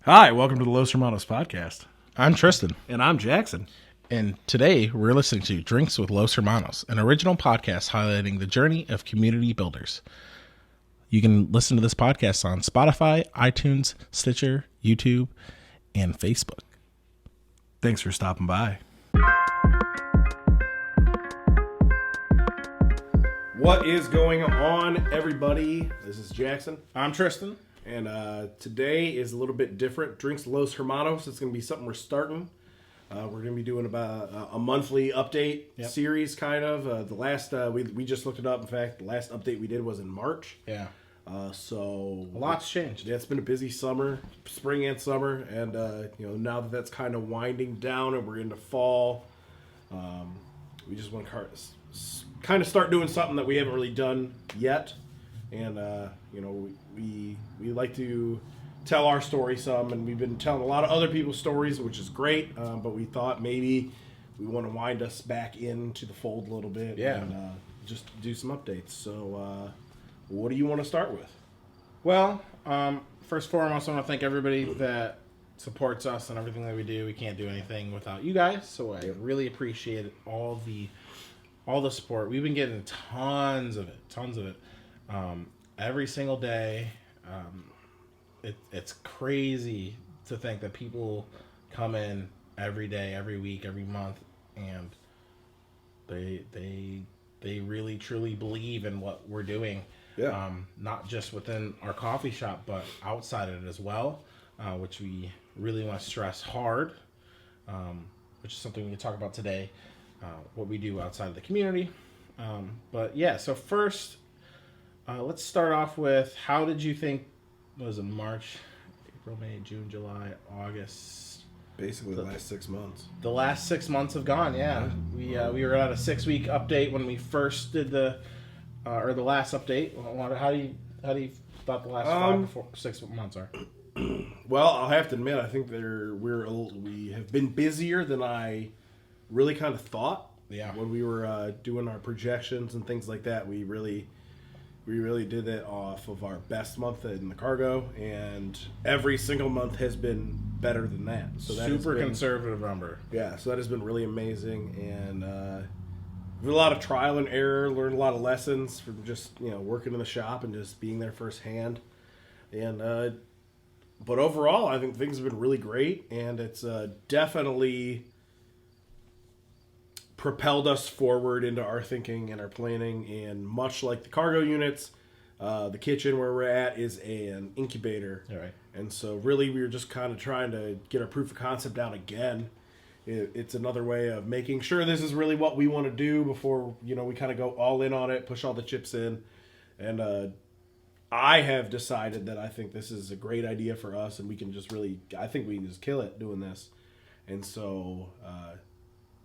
Hi, welcome to the Los Hermanos podcast. I'm Tristan, And I'm Jackson. and today we're listening to Drinks with Los Hermanos, an original podcast highlighting the journey of community builders. You can listen to this podcast on Spotify, iTunes, Stitcher, YouTube, and Facebook. Thanks for stopping by. What is going on, everybody? This is Jackson. I'm Tristan. And today is a little bit different. Drinks with Los Hermanos. It's going to be something we're starting. We're going to be doing about a monthly update series, kind of. The last, we just looked it up. In fact, the last update we did was in March. Yeah. So A lot's changed. Yeah, it's been a busy summer, spring and summer. And, now that that's kind of winding down and we're into fall, we just want to kind of start doing something that we haven't really done yet. And, we like to tell our story some, and we've been telling a lot of other people's stories, which is great. But we thought maybe we want to wind us back into the fold a little bit and just do some updates. So what do you want to start with? Well, first and foremost, I want to thank everybody that supports us and everything that we do. We can't do anything without you guys, so I really appreciate all the support. We've been getting tons of it. Every single day. It's crazy to think that people come in every day, every week, every month, and they really truly believe in what we're doing. Yeah. Not just within our coffee shop, but outside of it as well, which we really want to stress hard, which is something we can talk about today, what we do outside of the community. But yeah, so first, let's start off with, how did you think, was it March, April, May, June, July, August? Basically the last 6 months. The last 6 months have gone, yeah. We were at a 6-week update when we first did the last update. How do you thought the last 6 months are? Well, I'll have to admit, I think we have been busier than I really kind of thought. Yeah. When we were doing our projections and things like that, we really did it off of our best month in the cargo, and every single month has been better than that. So that super conservative number. Yeah, so that has been really amazing, and a lot of trial and error. Learned a lot of lessons from just working in the shop and just being there firsthand. And but overall, I think things have been really great, and it's definitely propelled us forward into our thinking and our planning. And much like the cargo units, the kitchen where we're at is an incubator. All right. And so really we were just kind of trying to get our proof of concept down again. It's another way of making sure this is really what we want to do before we kind of go all in on it, push all the chips in. And I have decided that I think this is a great idea for us, and we can just I think we can just kill it doing this. And so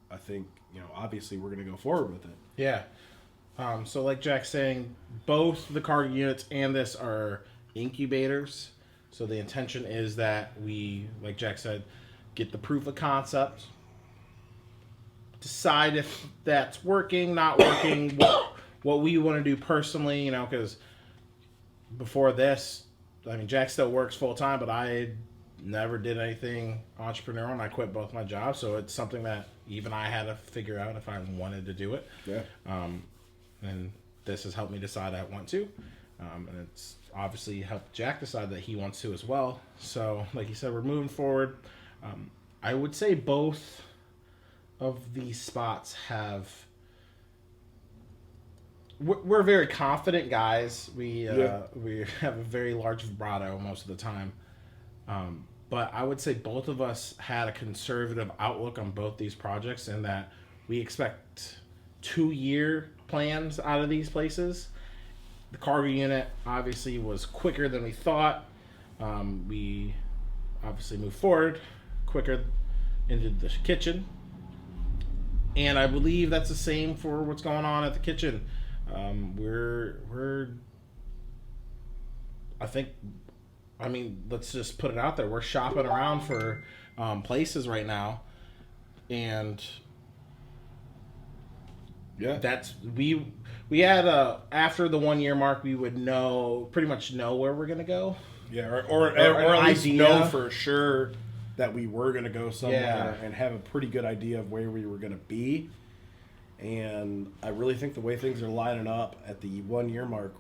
I think obviously we're going to go forward with it. Yeah. So like Jack's saying, both the cargo units and this are incubators. So the intention is that we, like Jack said, get the proof of concept, decide if that's working, not working, what we want to do personally, because before this, Jack still works full time, but I never did anything entrepreneurial, and I quit both my jobs, so it's something that even I had to figure out if I wanted to do it. Yeah. And this has helped me decide I want to. And it's obviously helped Jack decide that he wants to as well. So, like you said, we're moving forward. I would say both of these spots we're very confident guys. We have a very large vibrato most of the time. But I would say both of us had a conservative outlook on both these projects, in that we expect 2-year plans out of these places. The cargo unit obviously was quicker than we thought. We obviously moved forward quicker into the kitchen. And I believe that's the same for what's going on at the kitchen. Let's just put it out there. We're shopping around for places right now, and that's we had after the 1 year mark, we would pretty much know where we're gonna go. Yeah, or an at least idea. know for sure that we were going to go somewhere Yeah. and have a pretty good idea of where we were going to be. And I really think the way things are lining up at the 1 year mark,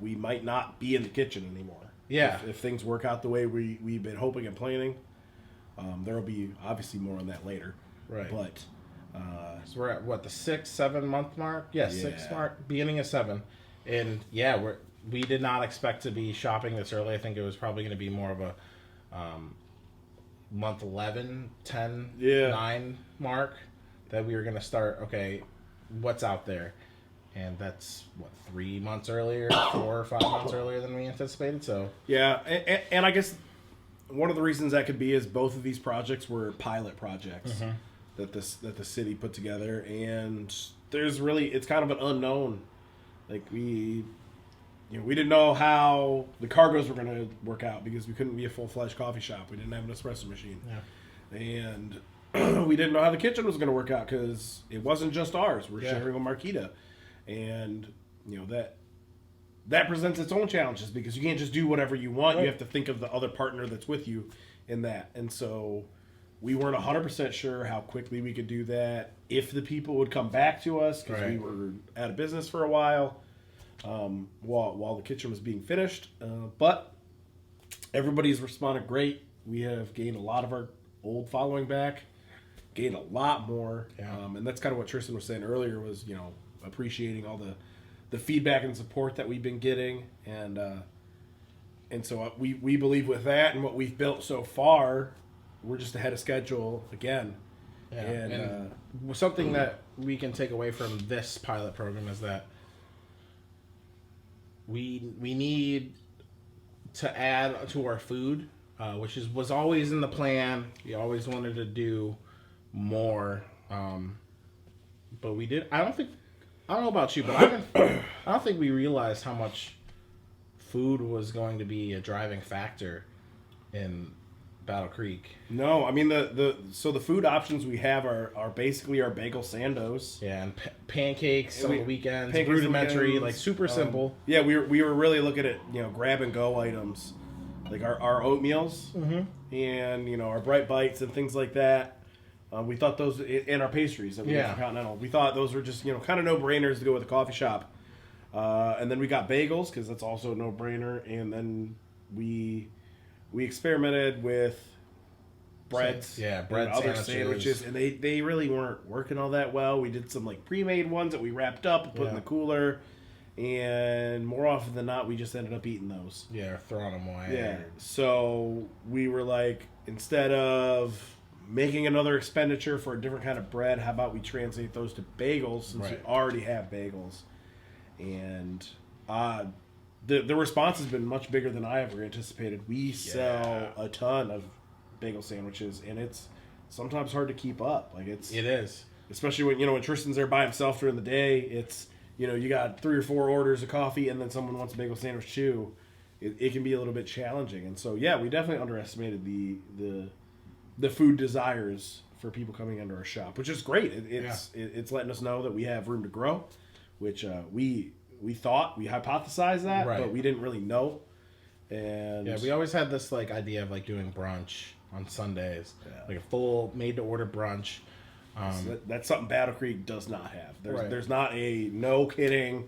we might not be in the kitchen anymore. Yeah. If things work out the way we've been hoping and planning, there will be obviously more on that later. Right. But So we're at what, the 6-7 month mark? Yeah, Yeah. 6 mark, beginning of 7, and yeah, we did not expect to be shopping this early. I think it was probably going to be more of a month 11, 10, Yeah. 9 mark that we were going to start. Okay, what's out there? And that's what, 3 months earlier, 4 or 5 months earlier than we anticipated. So yeah, and I guess one of the reasons that could be is both of these projects were pilot projects that the city put together, and it's kind of an unknown. Like we didn't know how the cargoes were going to work out because we couldn't be a full-fledged coffee shop. We didn't have an espresso machine, and we didn't know how the kitchen was going to work out because it wasn't just ours. We're sharing with Marquita, and that presents its own challenges because you can't just do whatever you want. You have to think of the other partner that's with you in that. And so we weren't 100% sure how quickly we could do that, if the people would come back to us because we were out of business for a while while the kitchen was being finished. But everybody's responded great. We have gained a lot of our old following back, gained a lot more. And that's kind of what Tristan was saying earlier was, appreciating all the feedback and support that we've been getting, and so we believe with that and what we've built so far, we're just ahead of schedule again. And something that we can take away from this pilot program is that we need to add to our food, which was always in the plan. We always wanted to do more, but we did. I don't know about you, but I don't think we realized how much food was going to be a driving factor in Battle Creek. No, I mean the food options we have are basically our bagel sandos. Yeah, and pancakes on the weekends, pancakes rudimentary, weekends, like super simple. Yeah, we were really looking at grab and go items, like our oatmeals and our bright bites and things like that. We thought those, and our pastries that we get from Continental, we thought those were just kind of no brainers to go with a coffee shop. And then we got bagels because that's also a no brainer. And then we experimented with breads, bread and other sandwiches, and they really weren't working all that well. We did some like pre-made ones that we wrapped up and put in the cooler, and more often than not, we just ended up eating those. Yeah, throwing them away. Yeah. So we were like, instead of making another expenditure for a different kind of bread, how about we translate those to bagels since we already have bagels? And the response has been much bigger than I ever anticipated. We sell a ton of bagel sandwiches, and it's sometimes hard to keep up. Like it is, especially when Tristan's there by himself during the day. It's you got 3 or 4 orders of coffee, and then someone wants a bagel sandwich too. It can be a little bit challenging, and so we definitely underestimated the food desires for people coming into our shop, which is great. It's letting us know that we have room to grow, which we hypothesized that, but we didn't really know. And we always had this like idea of like doing brunch on Sundays, like a full made to order brunch. So that's something Battle Creek does not have. There's not a no kidding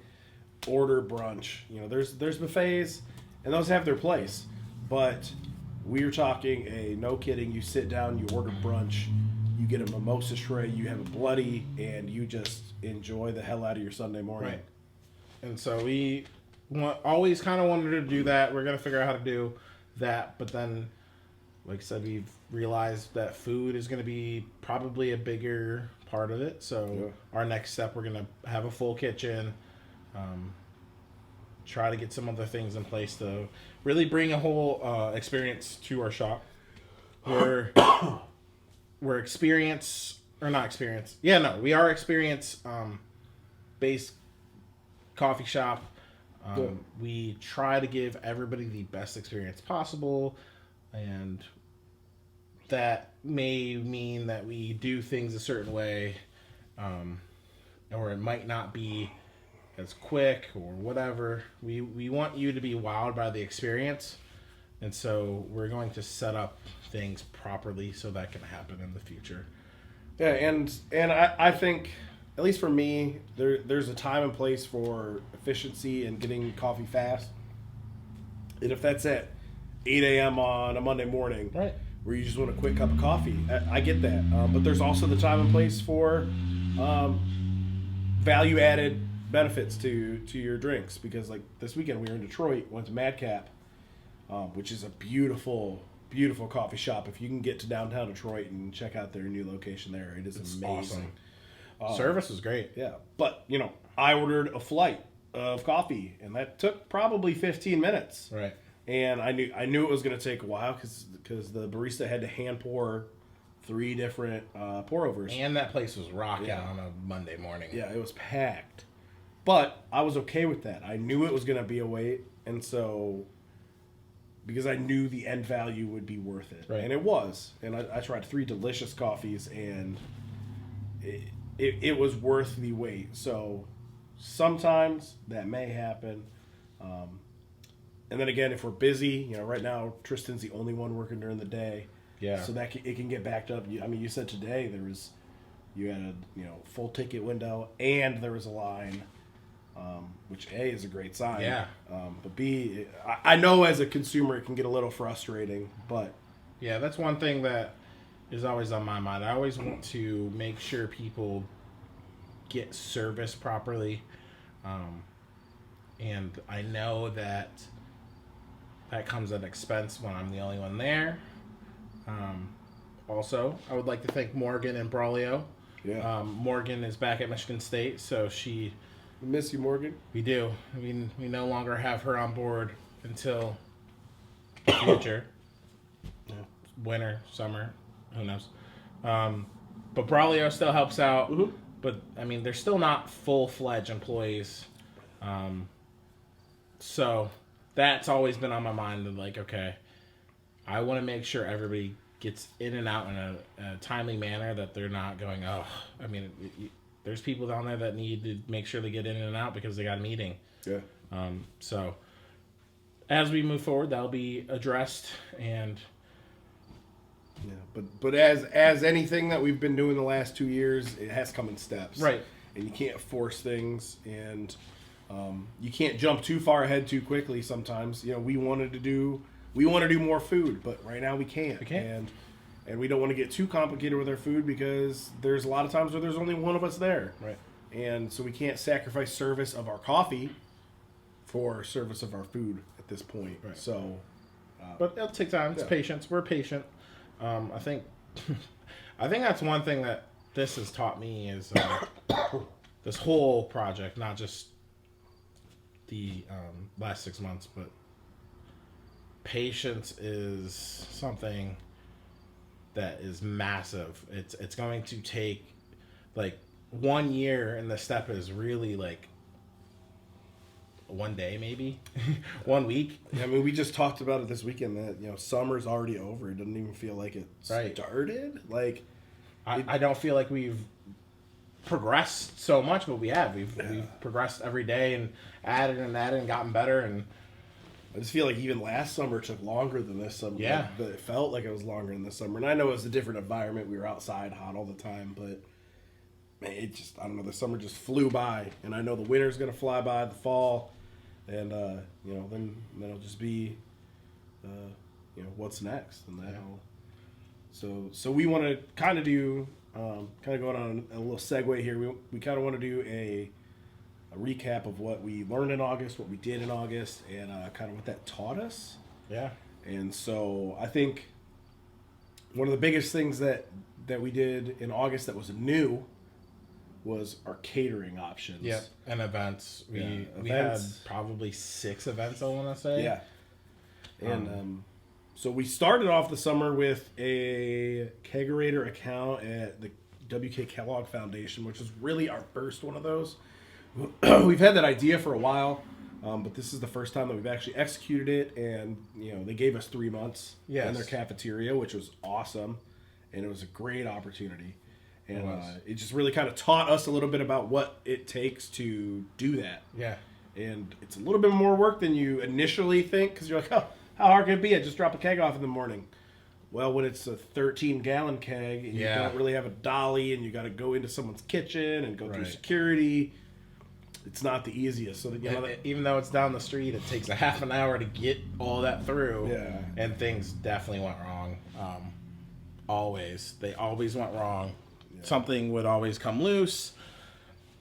order brunch. There's buffets, and those have their place, but we're talking a no kidding. You sit down, you order brunch, you get a mimosa tray, you have a bloody, and you just enjoy the hell out of your Sunday morning. Right. And so we always kind of wanted to do that. We're gonna figure out how to do that, but then, like I said, we've realized that food is gonna be probably a bigger part of it. So our next step, we're gonna have a full kitchen. Try to get some other things in place to really bring a whole experience to our shop. We're experience, or not experience. Yeah, no, we are experience based coffee shop. We try to give everybody the best experience possible, and that may mean that we do things a certain way, or it might not be as quick or whatever. We want you to be wowed by the experience, and so we're going to set up things properly so that can happen in the future. Yeah, and I think, at least for me, there's a time and place for efficiency and getting coffee fast. And if that's at 8 a.m. on a Monday morning, Right. where you just want a quick cup of coffee, I get that. But there's also the time and place for value-added benefits to your drinks. Because like this weekend we were in Detroit, went to Madcap, which is a beautiful, beautiful coffee shop. If you can get to downtown Detroit and check out their new location there, it's amazing. Awesome. Service was great. Yeah, but I ordered a flight of coffee, and that took probably 15 minutes. Right. And I knew it was going to take a while because the barista had to hand pour 3 different pour overs. And that place was rocking on a Monday morning. Yeah, it was packed. But I was okay with that. I knew it was going to be a wait, and so because I knew the end value would be worth it. Right. And it was. And I tried 3 delicious coffees, and it was worth the wait. So sometimes that may happen. And then again, if we're busy, right now Tristan's the only one working during the day. Yeah. So that it can get backed up. I mean, you said today you had a full ticket window and there was a line, which A is a great sign. Yeah. But B, I know as a consumer it can get a little frustrating, but yeah, that's one thing that is always on my mind. I always want to make sure people get service properly, and I know that comes at expense when I'm the only one there. Also, I would like to thank Morgan and Braulio. yeah. Morgan is back at Michigan State, so we Miss you, Morgan. do. I mean, we no longer have her on board until the future. Yeah. Winter, summer, who knows. But Braulio still helps out. Mm-hmm. But, I mean, they're still not full-fledged employees. So that's always been on my mind. Of like, okay, I want to make sure everybody gets in and out in a timely manner, that they're not going, oh, I mean, there's people down there that need to make sure they get in and out because they got a meeting. Yeah. So as we move forward, that'll be addressed. And yeah, but as anything that we've been doing the last 2 years, it has come in steps. right. And you can't force things, and you can't jump too far ahead too quickly sometimes. We want to do more food, but right now we can't. And we don't want to get too complicated with our food because there's a lot of times where there's only one of us there. Right. And so we can't sacrifice service of our coffee for service of our food at this point. Right. So, But it'll take time. It's patience. We're patient. I think that's one thing that this has taught me is this whole project, not just the last 6 months, but patience is something that is massive. It's going to take like 1 year, and the step is really like 1 day, maybe 1 week. I mean, we just talked about it this weekend that summer's already over. It doesn't even feel like it started. Like, I don't feel like we've progressed so much, but we have. We've progressed every day and added and gotten better. And I just feel like even last summer took longer than this summer. Yeah. But it felt like it was longer than this summer. And I know it was a different environment. We were outside hot all the time, but man, I don't know, the summer just flew by. And I know the winter's going to fly by, the fall, and, then it'll just be, what's next. And so we want to kind of do, going on a little segue here. We kind of want to do a recap of what we learned in August, what we did in August, and kind of what that taught us. yeah, And so I think one of the biggest things that we did in August that was new was our catering options. yeah, and events. We events. had probably 6 events, I want to say. Yeah. And so we started off the summer with a kegerator account at the W.K. Kellogg Foundation, which is really our first one of those. We've had that idea for a while, but this is the first time that we've actually executed it, and they gave us 3 months in their cafeteria, which was awesome, and it was a great opportunity. And it just really kind of taught us a little bit about what it takes to do that. Yeah. And it's a little bit more work than you initially think, because you're like, oh, how hard can it be? I just drop a keg off in the morning. Well, when it's a 13-gallon keg and you don't really have a dolly and you got to go into someone's kitchen and go through security, it's not the easiest. So that, even though it's down the street, it takes a half an hour to get all that through. Yeah. And things definitely went wrong. They always went wrong. Yeah. Something would always come loose.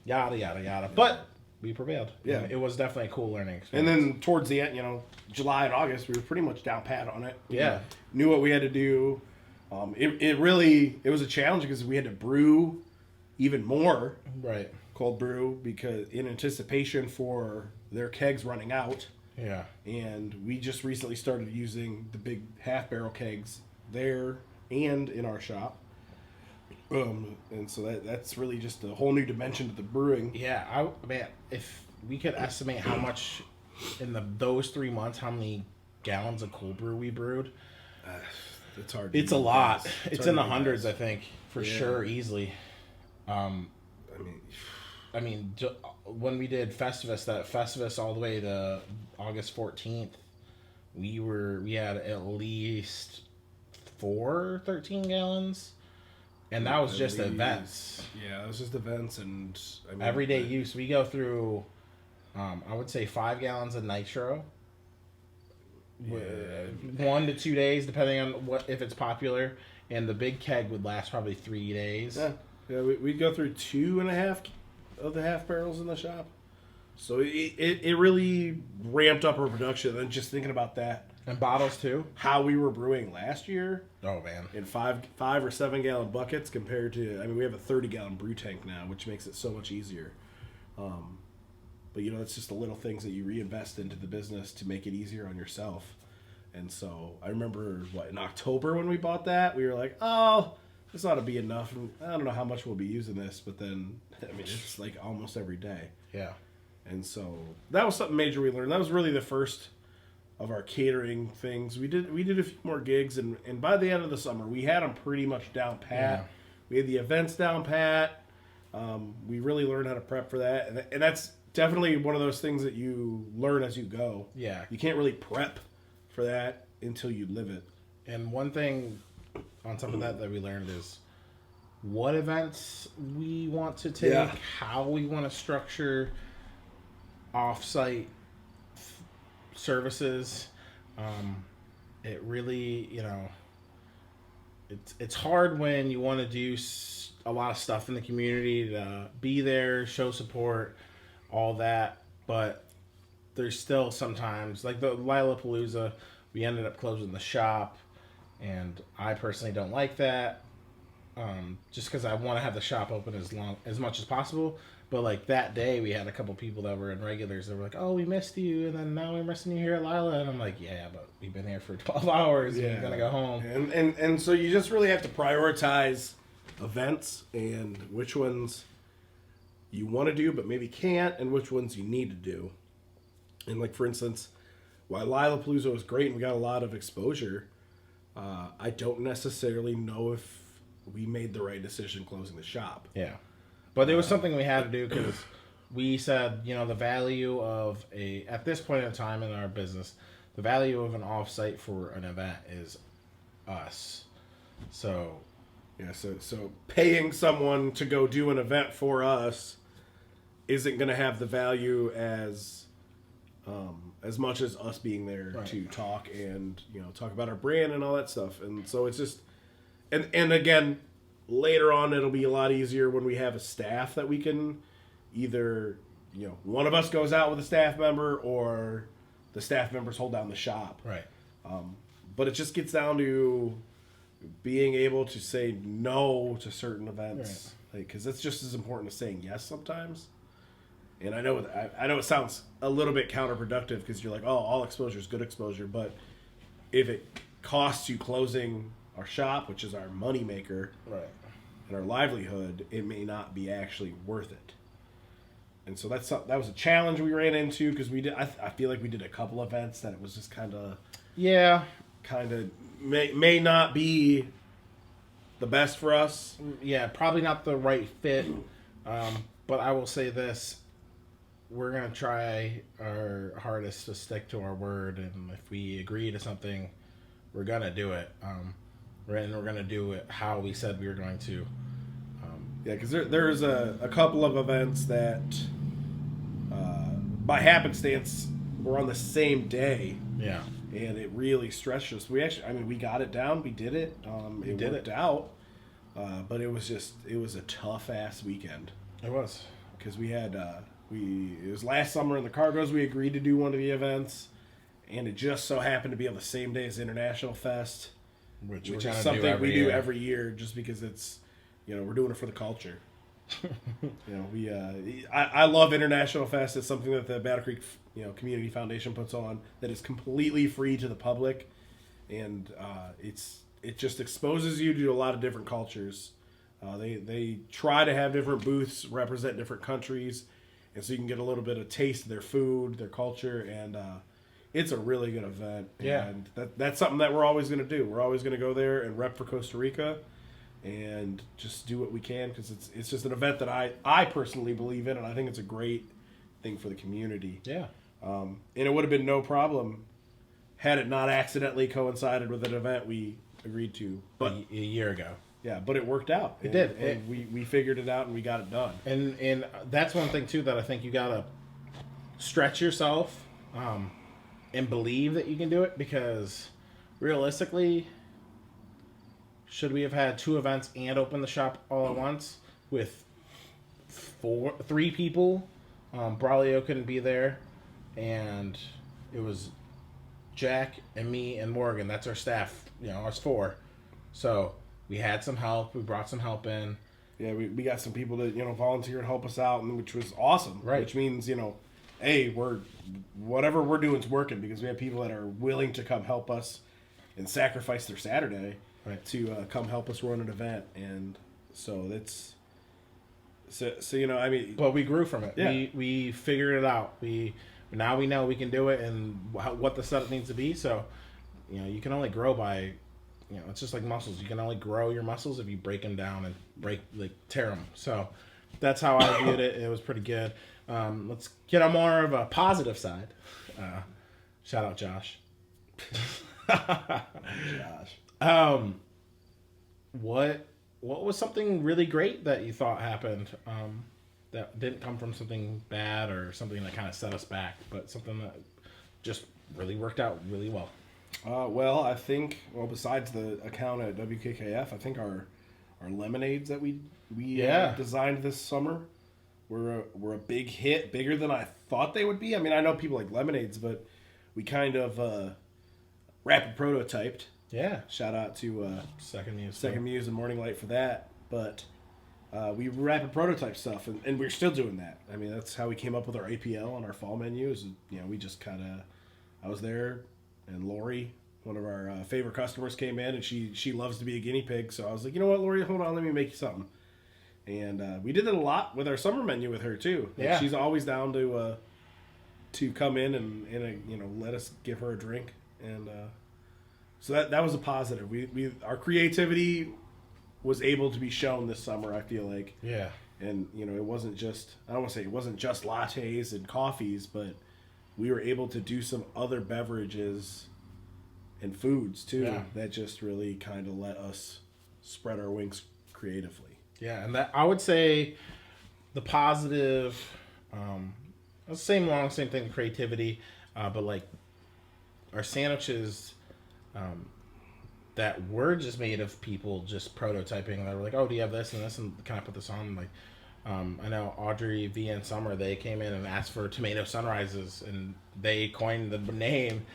Yada yada yada. But we prevailed. Yeah, it was definitely a cool learning experience. And then towards the end, July and August, we were pretty much down pat on it. We knew what we had to do. It was a challenge because we had to brew even more. Right. Cold brew, because in anticipation for their kegs running out. Yeah. And we just recently started using the big half barrel kegs there and in our shop. And so that's really just a whole new dimension to the brewing. Yeah, man, if we could estimate how much in those 3 months, how many gallons of cold brew we brewed, it's hard. It's a lot. It's in the hundreds, I think, for sure, easily. I mean, when we did Festivus all the way to August 14th, we had at least 13 gallons. And that was just events. Yeah, it was just events and everyday use. We go through, I would say 5 gallons of nitro. Yeah. 1 to 2 days, depending on if it's popular. And the big keg would last probably 3 days. Yeah. We'd go through 2.5 of the half barrels in the shop. So it really ramped up our production. And just thinking about that. And bottles too. How we were brewing last year. Oh man. In 5 or 7 gallon buckets compared to, we have a 30-gallon brew tank now, which makes it so much easier. But it's just the little things that you reinvest into the business to make it easier on yourself. And so I remember in October when we bought that, we were like, oh, this ought to be enough. And I don't know how much we'll be using this, but then it's like almost every day. Yeah. And so that was something major we learned. That was really the first of our catering things. We did a few more gigs, and by the end of the summer, we had them pretty much down pat. Yeah. We had the events down pat. We really learned how to prep for that, and that's definitely one of those things that you learn as you go. Yeah. You can't really prep for that until you live it. And one thing on top of that we learned is what events we want to take, how we want to structure off-site services. It really, it's hard when you want to do a lot of stuff in the community to be there, show support, all that, but there's still sometimes, like the Lollapalooza, we ended up closing the shop, and I personally don't like that, just because I want to have the shop open as much as possible. But like that day, we had a couple people that were in regulars that were like, "Oh, we missed you," and then now we're missing you here at Lila, and I'm like, "Yeah, but we've been here for 12 hours, and we're gonna go home." And so you just really have to prioritize events and which ones you want to do but maybe can't, and which ones you need to do. And like for instance, while Lollapalooza was great and we got a lot of exposure, I don't necessarily know if we made the right decision closing the shop. Yeah. But it was something we had to do because we said, the value of at this point in time in our business, the value of an offsite for an event is us. So, so paying someone to go do an event for us isn't going to have the value as much as us being there to talk and, talk about our brand and all that stuff. And so it's just, and again, later on, it'll be a lot easier when we have a staff that we can either, one of us goes out with a staff member or the staff members hold down the shop. Right. But it just gets down to being able to say no to certain events. Because that's just as important as saying yes sometimes. And I know it sounds a little bit counterproductive because you're like, oh, all exposure is good exposure. But if it costs you closing our shop, which is our money maker, and our livelihood, it may not be actually worth it. And so that was a challenge we ran into because we did. I feel like we did a couple events that it was just kind of may not be the best for us. Yeah, probably not the right fit. But I will say this: we're gonna try our hardest to stick to our word, and if we agree to something, we're gonna do it. And we're gonna do it how we said we were going to. Yeah, because there's a couple of events that, by happenstance, were on the same day. Yeah. And it really stretched us. We got it down. We did it. It worked out. But it was a tough ass weekend. It was. Because we had, it was last summer in the Cargos. We agreed to do one of the events. And it just so happened to be on the same day as International Fest. Which is something we do every year just because it's, we're doing it for the culture. I love International Fest. It's something that the Battle Creek, Community Foundation puts on that is completely free to the public, and it just exposes you to a lot of different cultures. They try to have different booths represent different countries, and so you can get a little bit of taste of their food, their culture, and it's a really good event. Yeah, and that's something that we're always going to do. We're always going to go there and rep for Costa Rica. And just do what we can because it's just an event that I personally believe in, and I think it's a great thing for the community. Yeah. And it would have been no problem had it not accidentally coincided with an event we agreed to. But a year ago. Yeah, but it worked out. It did. And we figured it out and we got it done. And that's one thing too that I think you gotta stretch yourself and believe that you can do it, because realistically, should we have had 2 events and open the shop all at once with 3 people? Braulio couldn't be there, and it was Jack and me and Morgan. That's our staff, us 4. So we had some help. We brought some help in. Yeah, we got some people that volunteer and help us out, and which was awesome. Right. Which means hey, whatever we're doing is working because we have people that are willing to come help us and sacrifice their Saturday. Right. To come help us run an event, and so that's But we grew from it. Yeah. We figured it out. Now we know we can do it and what the setup needs to be. So, you can only grow by, it's just like muscles. You can only grow your muscles if you break them down and tear them. So, that's how I viewed it. It was pretty good. Let's get on more of a positive side. Shout out Josh. Josh. What was something really great that you thought happened that didn't come from something bad or something that kind of set us back, but something that just really worked out really well? Well, I think besides the account at WKKF, I think our lemonades that we designed this summer were a big hit, bigger than I thought they would be. I mean, I know people like lemonades, but we kind of rapid prototyped. Yeah. Shout out to Second Muse and Morning Light for that. But we rapid prototype stuff, and we're still doing that. I mean, that's how we came up with our APL on our fall menus. We just kind of, I was there, and Lori, one of our favorite customers, came in, and she loves to be a guinea pig. So I was like, you know what, Lori, hold on, let me make you something. And we did it a lot with our summer menu with her too. Yeah. She's always down to come in and let us give her a drink. And so that was a positive. We our creativity was able to be shown this summer, I feel like. Yeah. And it wasn't just, I don't want to say it wasn't just lattes and coffees, but we were able to do some other beverages and foods too that just really kind of let us spread our wings creatively. Yeah, and that I would say the positive, same thing, creativity, but like our sandwiches that were just made of people just prototyping. They were like, "Oh, do you have this and this? And can I put this on?" Like, I know Audrey V and Summer, they came in and asked for tomato sunrises, and they coined the name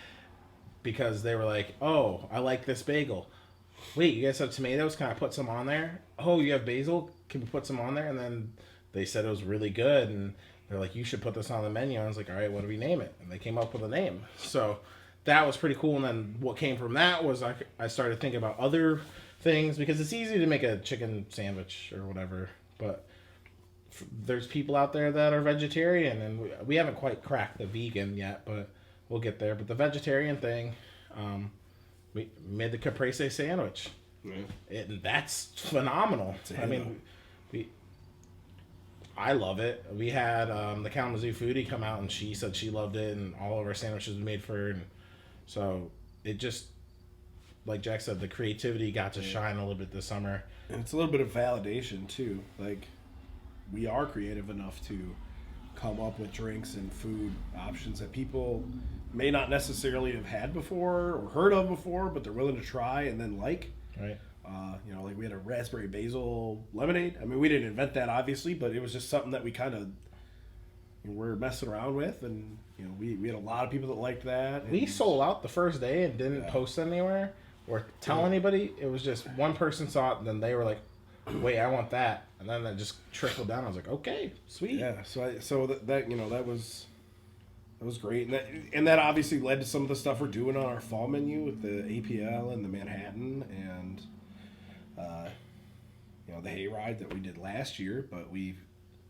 because they were like, "Oh, I like this bagel. Wait, you guys have tomatoes? Can I put some on there? Oh, you have basil? Can we put some on there?" And then they said it was really good, and they're like, "You should put this on the menu." And I was like, "All right, what do we name it?" And they came up with a name. So that was pretty cool. And then what came from that was I started thinking about other things, because it's easy to make a chicken sandwich or whatever, but there's people out there that are vegetarian, and we haven't quite cracked the vegan yet, but we'll get there. But the vegetarian thing, we made the caprese sandwich. And that's phenomenal. I mean, I love it. We had the Kalamazoo foodie come out, and she said she loved it, and all of our sandwiches we made for her. And so it just, like Jack said, the creativity got to shine a little bit this summer. And it's a little bit of validation too. Like, we are creative enough to come up with drinks and food options that people may not necessarily have had before or heard of before, but they're willing to try and then like. Right. Like we had a raspberry basil lemonade. I mean, we didn't invent that obviously, but it was just something that we kind of were messing around with, and we had a lot of people that liked that. We sold out the first day and didn't post anywhere or tell anybody. It was just one person saw it, and then they were like, "Wait, I want that," and then that just trickled down. I was like, "Okay, sweet." Yeah. So that was great, and that obviously led to some of the stuff we're doing on our fall menu with the APL and the Manhattan and the hayride that we did last year. But we've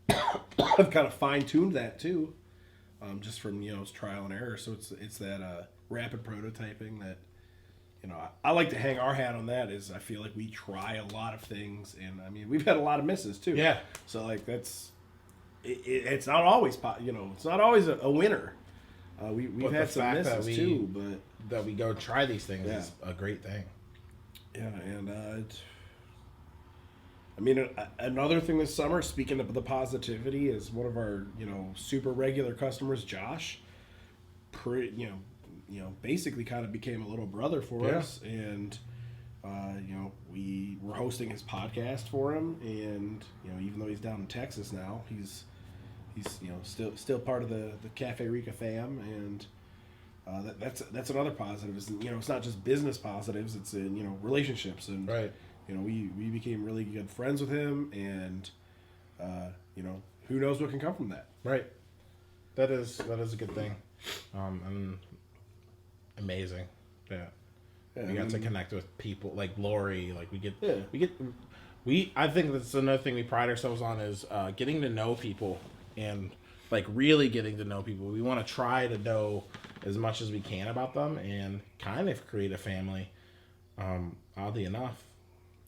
kind of fine tuned that too, just from it's trial and error. So it's that rapid prototyping that I like to hang our hat on. That is, I feel like we try a lot of things, and I mean we've had a lot of misses too. Yeah. So like that's it's not always it's not always a winner. We've had some misses too, but that we go try these things is a great thing. Yeah, and another thing this summer, speaking of the positivity, is one of our super regular customers, Josh. Basically kind of became a little brother for us, and we were hosting his podcast for him, and even though he's down in Texas now, he's still part of the Cafe Rica fam, and that's another positive. Is it's not just business positives; it's in relationships, and right. We became really good friends with him, and who knows what can come from that. Right. That is a good thing. And amazing. Yeah. We got to connect with people like Lori. Like I think that's another thing we pride ourselves on is getting to know people, and like really getting to know people. We want to try to know as much as we can about them and kind of create a family. Oddly enough.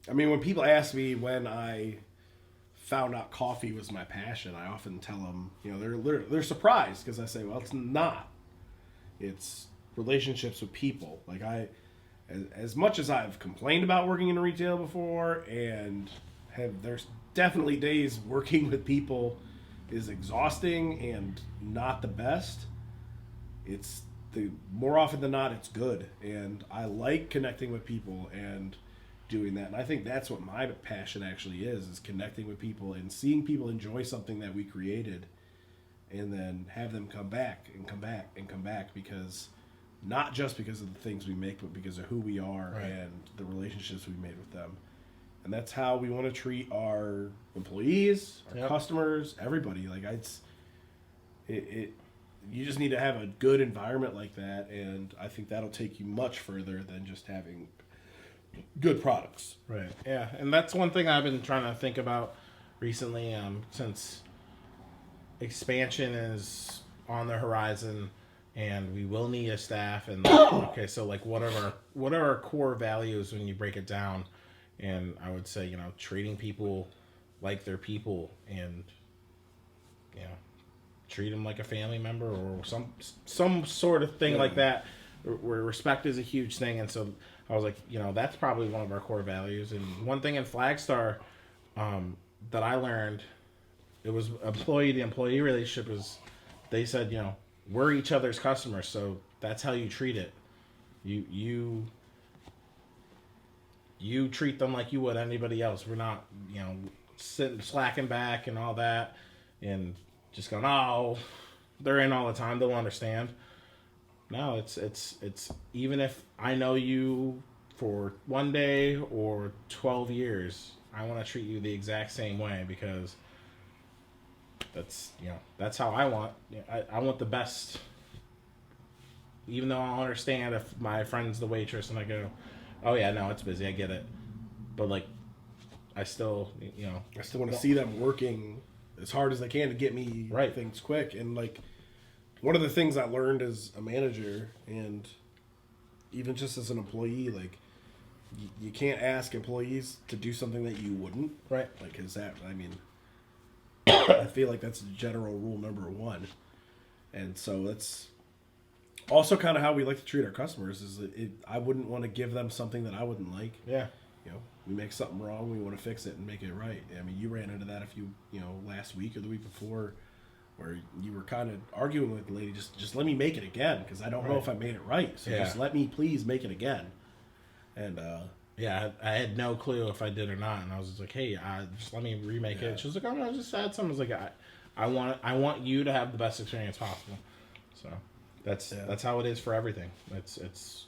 I mean, when people ask me when I found out coffee was my passion, I often tell them, they're surprised because I say, well, it's not. It's relationships with people. Like as much as I've complained about working in retail before, and there's definitely days working with people is exhausting and not the best. It's more often than not, it's good, and I like connecting with people and doing that. And I think that's what my passion actually is connecting with people and seeing people enjoy something that we created, and then have them come back and come back and come back, because not just because of the things we make, but because of who we are and the relationships we made with them. And that's how we want to treat our employees, our customers, everybody. Like you just need to have a good environment like that, and I think that'll take you much further than just having good products. Right. Yeah, and that's one thing I've been trying to think about recently, since expansion is on the horizon, and we will need a staff. And okay, so like, what are our core values when you break it down? And I would say, treating people like they're people, and treat them like a family member or some sort of thing like that, where respect is a huge thing. And so I was like, that's probably one of our core values. And one thing in Flagstar that I learned, it was employee-to-employee relationship, is they said, we're each other's customers, so that's how you treat it. You treat them like you would anybody else. We're not, sitting slacking back and all that, and just going, oh, they're in all the time, they'll understand. No, it's even if I know you for one day or 12 years, I want to treat you the exact same way, because that's how I want. I want the best. Even though I'll understand if my friend's the waitress and I go, oh yeah, no, it's busy, I get it. But like, I still want to see them working as hard as they can to get me things quick. And like, one of the things I learned as a manager, and even just as an employee, like, you can't ask employees to do something that you wouldn't. Right. Like, is that, I mean, I feel like that's general rule number one. And so that's also kind of how we like to treat our customers is that I wouldn't want to give them something that I wouldn't like. Yeah. You know, we make something wrong, we want to fix it and make it right. I mean, you ran into that last week or the week before where you were kind of arguing with the lady, just let me make it again because I don't know if I made it right. So just let me please make it again. And yeah, I had no clue if I did or not, and I was just like, "Hey, just let me remake it." She was like, "Oh no, just add something." I was like, "I want you to have the best experience possible." So that's how it is for everything. It's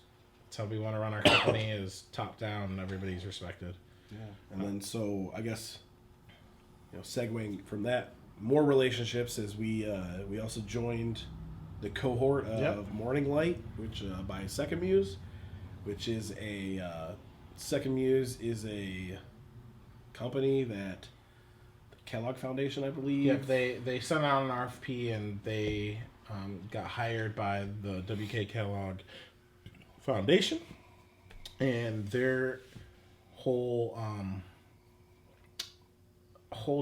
how we want to run our company is top down, and everybody's respected. Yeah, and then so I guess segueing from that, more relationships as we also joined the cohort of Morning Light, which by Second Muse, which is Second Muse is a company that the Kellogg Foundation, I believe. Yeah, they sent out an RFP and they got hired by the W.K. Kellogg Foundation, and their whole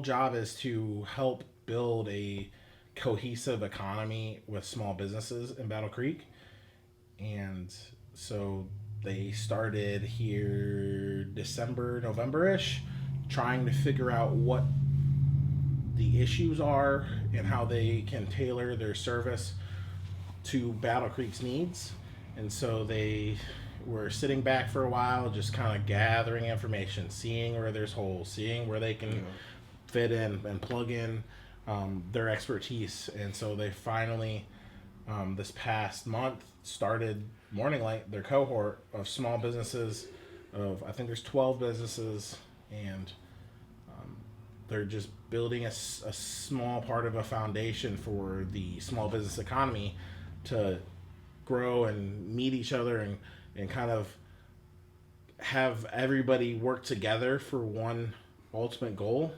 job is to help build a cohesive economy with small businesses in Battle Creek. And so they started here December, November-ish, trying to figure out what the issues are and how they can tailor their service to Battle Creek's needs. And so they were sitting back for a while, just kind of gathering information, seeing where there's holes, seeing where they can fit in and plug in their expertise. And so they finally, this past month, started Morning Light, their cohort of small businesses I think there's 12 businesses, and they're just building a small part of a foundation for the small business economy to grow and meet each other and kind of have everybody work together for one ultimate goal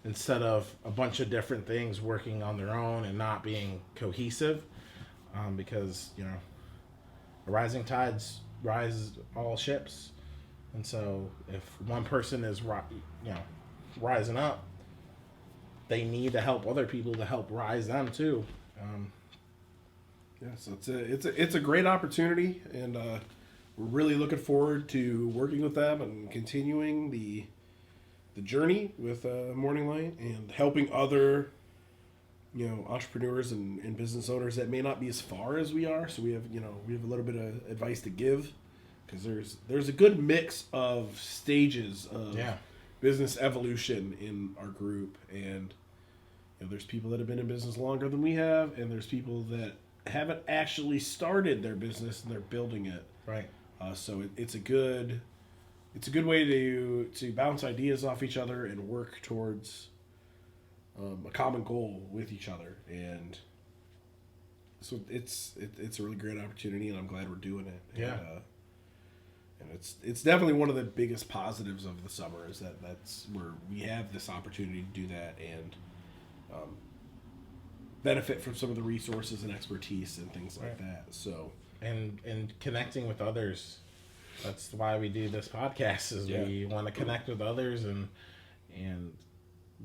instead of a bunch of different things working on their own and not being cohesive, because a rising tides rise all ships. And so if one person is rising up, they need to help other people to help rise them too. So it's a great opportunity, and we're really looking forward to working with them and continuing the journey with Morning Light and helping other entrepreneurs and business owners that may not be as far as we are. So we have a little bit of advice to give, because there's a good mix of stages of business evolution in our group, and there's people that have been in business longer than we have, and there's people that haven't actually started their business and they're building it. Right. So it's a good way to bounce ideas off each other and work towards a common goal with each other. And so it's a really great opportunity, and I'm glad we're doing it. Yeah. And it's definitely one of the biggest positives of the summer is that's where we have this opportunity to do that and benefit from some of the resources and expertise and things like that. So and connecting with others. That's why we do this podcast, is we want to connect with others and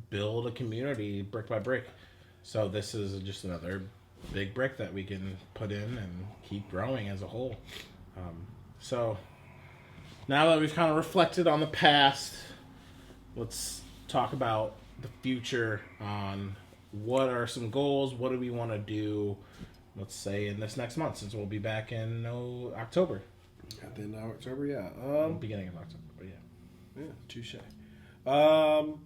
build a community brick by brick. So this is just another big brick that we can put in and keep growing as a whole. So now that we've kind of reflected on the past, let's talk about the future on what are some goals, what do we want to do, let's say in this next month, since we'll be back in October. At the end of October, yeah. Beginning of October, but yeah. Yeah, touche. Well,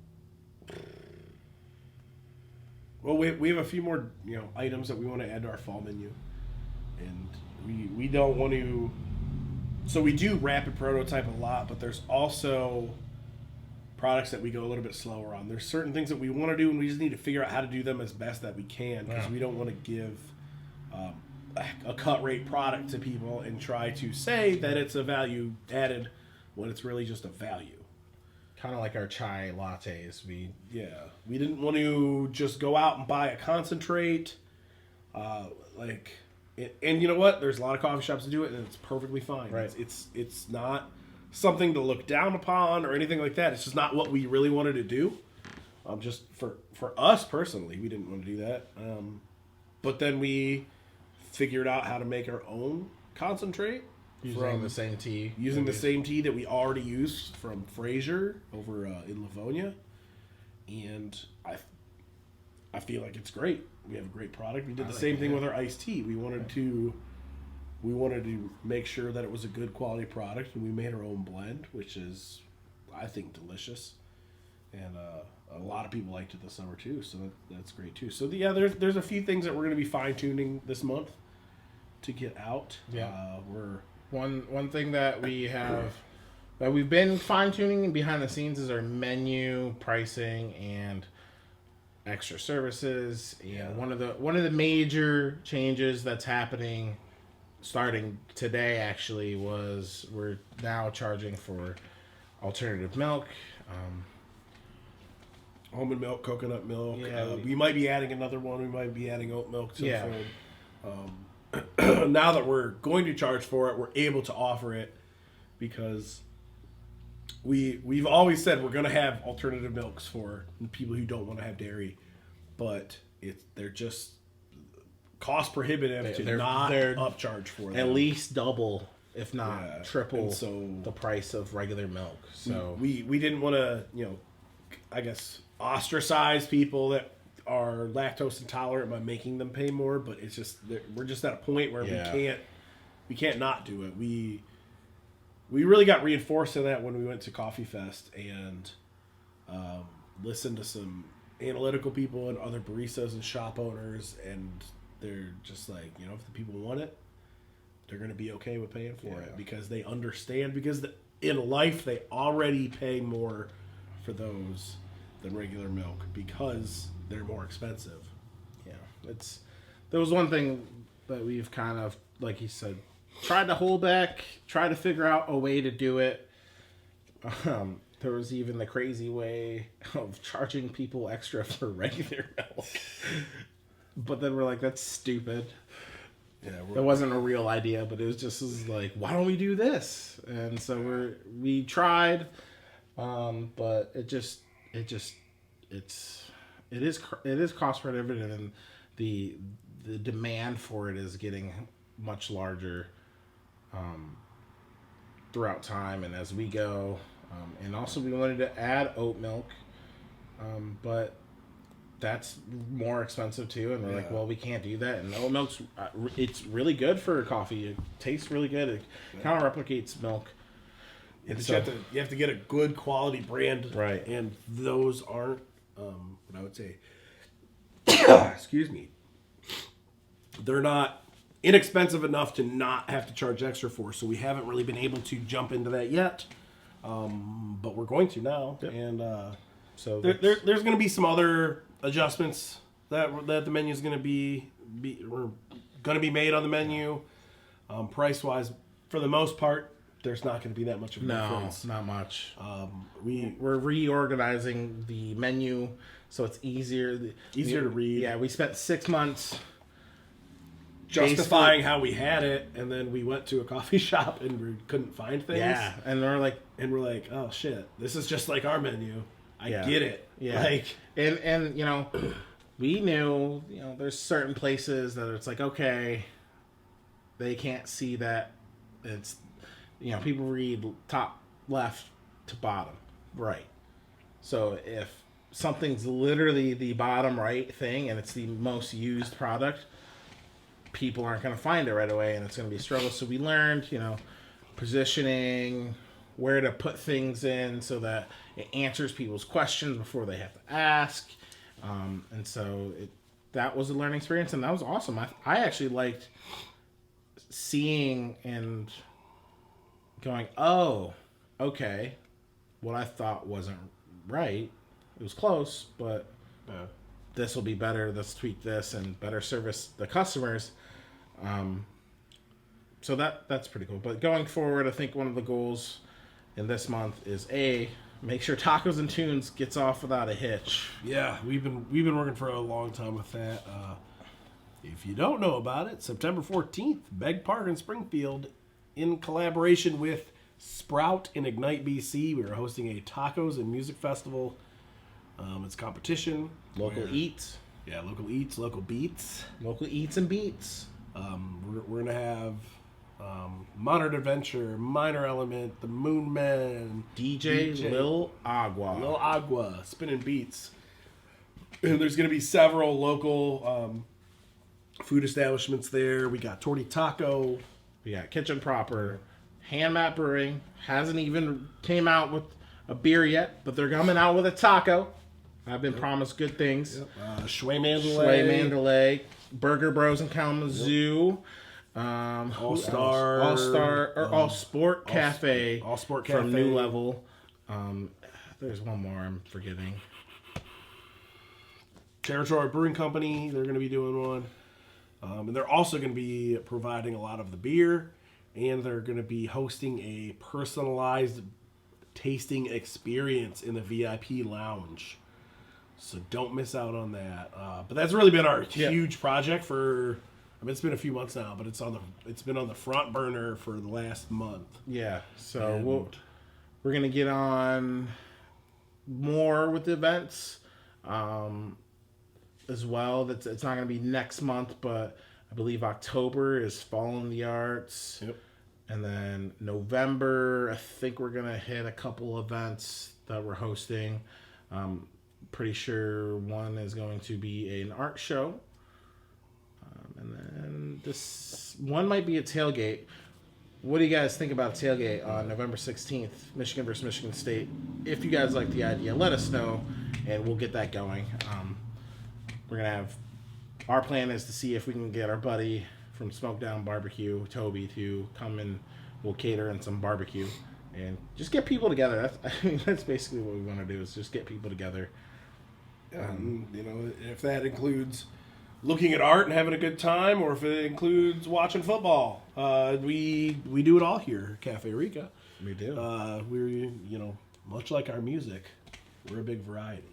we have a few more items that we want to add to our fall menu, and we don't want to. So we do rapid prototype a lot, but there's also products that we go a little bit slower on. There's certain things that we want to do, and we just need to figure out how to do them as best that we can, because we don't want to give a cut rate product to people and try to say that it's a value added when it's really just a value. Kind of like our chai lattes. We didn't want to just go out and buy a concentrate, and you know what? There's a lot of coffee shops that do it, and it's perfectly fine. Right. It's not something to look down upon or anything like that. It's just not what we really wanted to do. Just for us personally, we didn't want to do that. But then we figured out how to make our own concentrate Using the same tea. Using the same tea that we already used from Fraser over in Livonia. And I feel like it's great. We have a great product. We did the same thing with our iced tea. We wanted to make sure that it was a good quality product, and we made our own blend, which is, I think, delicious. And a lot of people liked it this summer too, so that's great too. So yeah, there's a few things that we're going to be fine tuning this month to get out. Yeah, we're one thing that we have that we've been fine tuning behind the scenes is our menu pricing and extra services. And one of the major changes that's happening starting today actually was we're now charging for alternative milk. Almond milk, coconut milk. Yeah, we might be adding another one. We might be adding oat milk to the fold. Now that we're going to charge for it, we're able to offer it because we've always said we're going to have alternative milks for people who don't want to have dairy, but they're just cost prohibitive to not upcharge for them. At least double, if not triple, so the price of regular milk. So we didn't want to, I guess, ostracize people that are lactose intolerant by making them pay more, but it's just we're just at a point where we can't not do it. We really got reinforced in that when we went to Coffee Fest and listened to some analytical people and other baristas and shop owners, and they're just like, if the people want it, they're going to be okay with paying for it because they understand, because in life they already pay more for those than regular milk because they're more expensive. Yeah, there was one thing that we've kind of, like you said, tried to hold back, try to figure out a way to do it. There was even the crazy way of charging people extra for regular milk. But then we're like, that's stupid. Yeah, it wasn't a real idea, but it was just like, why don't we do this? And so we tried, but it is cost prohibitive, and the demand for it is getting much larger throughout time and as we go. And also we wanted to add oat milk, but that's more expensive too. And we're like, well, we can't do that. And oat milk's it's really good for coffee. It tastes really good. It kind of replicates milk. You have to get a good quality brand, right? And those aren't what I would say. Excuse me. They're not inexpensive enough to not have to charge extra for. So we haven't really been able to jump into that yet, but we're going to now. Yep. And so there's going to be some other adjustments that the menu is going to be made on the menu. Price wise, for the most part, there's not going to be that much of a difference. No, not much. We're reorganizing the menu so it's easier to read. Yeah, we spent 6 months justifying how we had it, and then we went to a coffee shop and we couldn't find things. Yeah, and we're like, oh shit, this is just like our menu. I get it. Yeah, and we knew there's certain places that it's like, okay, they can't see that it's people read top left to bottom right. So if something's literally the bottom right thing and it's the most used product, people aren't going to find it right away, and it's going to be a struggle. So we learned, positioning, where to put things in so that it answers people's questions before they have to ask. And so that was a learning experience, and that was awesome. I actually liked seeing and going, oh, okay, what I thought wasn't right. It was close, but this will be better. Let's tweak this and better service the customers. So that's pretty cool. But going forward, I think one of the goals in this month is make sure Tacos and Tunes gets off without a hitch. Yeah, we've been working for a long time with that. If you don't know about it, September 14th, Beg Park in Springfield, in collaboration with Sprout in Ignite, BC. We are hosting a tacos and music festival. It's competition. Local eats. Yeah, local eats, local beats. Local eats and beats. We're going to have Modern Adventure, Minor Element, the Moon Men, DJ Lil Agua. Lil Agua, spinning beats. And there's going to be several local food establishments there. We got Torty Taco. We got Kitchen Proper. Handmat Brewing. Hasn't even came out with a beer yet, but they're coming out with a taco. I've been promised good things. Yep. Shway Mandalay. Shway Mandalay. Burger Bros in Kalamazoo. All Sport Cafe. All Sport Cafe. From New Level. There's one more I'm forgetting. Territory Brewing Company, they're going to be doing one. And they're also going to be providing a lot of the beer, and they're going to be hosting a personalized tasting experience in the VIP lounge. So don't miss out on that. But that's really been our huge project for, I mean, it's been a few months now, but it's been on the front burner for the last month. Yeah, so we're going to get on more with the events. As well, it's not going to be next month, but I believe October is Fall in the Arts. Yep. And then November, I think we're going to hit a couple events that we're hosting. Pretty sure one is going to be an art show. And then this one might be a tailgate. What do you guys think about a tailgate on November 16th, Michigan versus Michigan State? If you guys like the idea, let us know, and we'll get that going. We're going to have, our plan is to see if we can get our buddy from Smoke Down Barbecue, Toby, to come and we'll cater in some barbecue and just get people together. That's basically what we want to do, is just get people together. If that includes looking at art and having a good time, or if it includes watching football, we do it all here at Cafe Rica. We do. We're, much like our music, we're a big variety.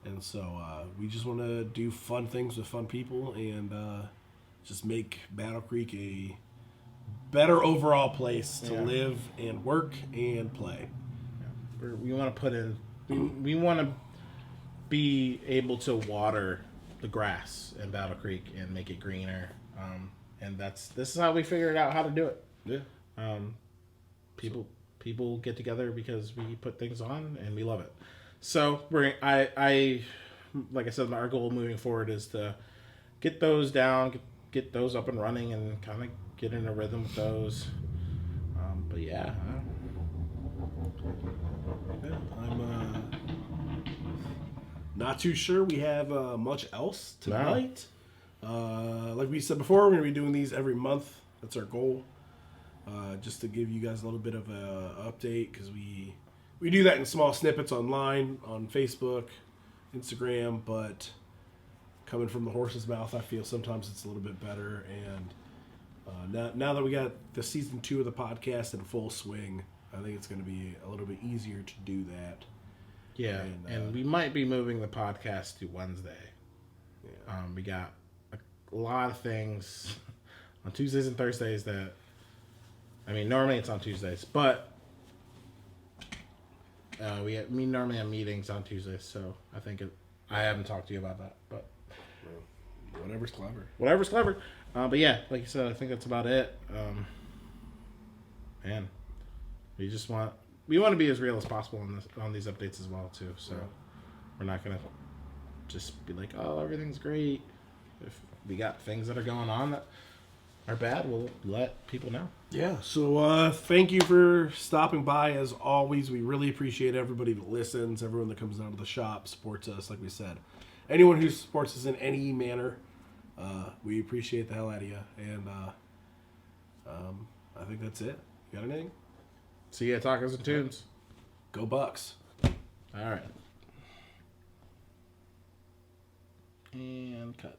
And so we just want to do fun things with fun people and just make Battle Creek a better overall place to live and work and play. Yeah. We want to put in, we want to be able to water the grass in Battle Creek and make it greener. And this is how we figured out how to do it. Yeah. People get together because we put things on and we love it. So I like I said, our goal moving forward is to get those down, get those up and running, and kind of get in a rhythm with those. But yeah, I'm not too sure we have much else tonight. No. Like we said before, we're going to be doing these every month. That's our goal. Just to give you guys a little bit of a update, because we do that in small snippets online, on Facebook, Instagram, but coming from the horse's mouth, I feel sometimes it's a little bit better. And now that we got the season 2 of the podcast in full swing, I think it's going to be a little bit easier to do that. Yeah, and we might be moving the podcast to Wednesday. Yeah. We got a lot of things on Tuesdays and Thursdays that, normally it's on Tuesdays, but we normally have meetings on Tuesdays, so I haven't talked to you about that, but whatever's clever. Whatever's clever. But yeah, like you said, I think that's about it. Man, we want to be as real as possible on these updates as well too. So we're not gonna just be like, oh, everything's great. If we got things that are going on that are bad, we'll let people know. Yeah, so thank you for stopping by. As always, we really appreciate everybody that listens, everyone that comes down to the shop, supports us, like we said. Anyone who supports us in any manner, we appreciate the hell out of you. And I think that's it. You got anything? See ya, Tacos and Tunes. Go Bucks. All right. And cut.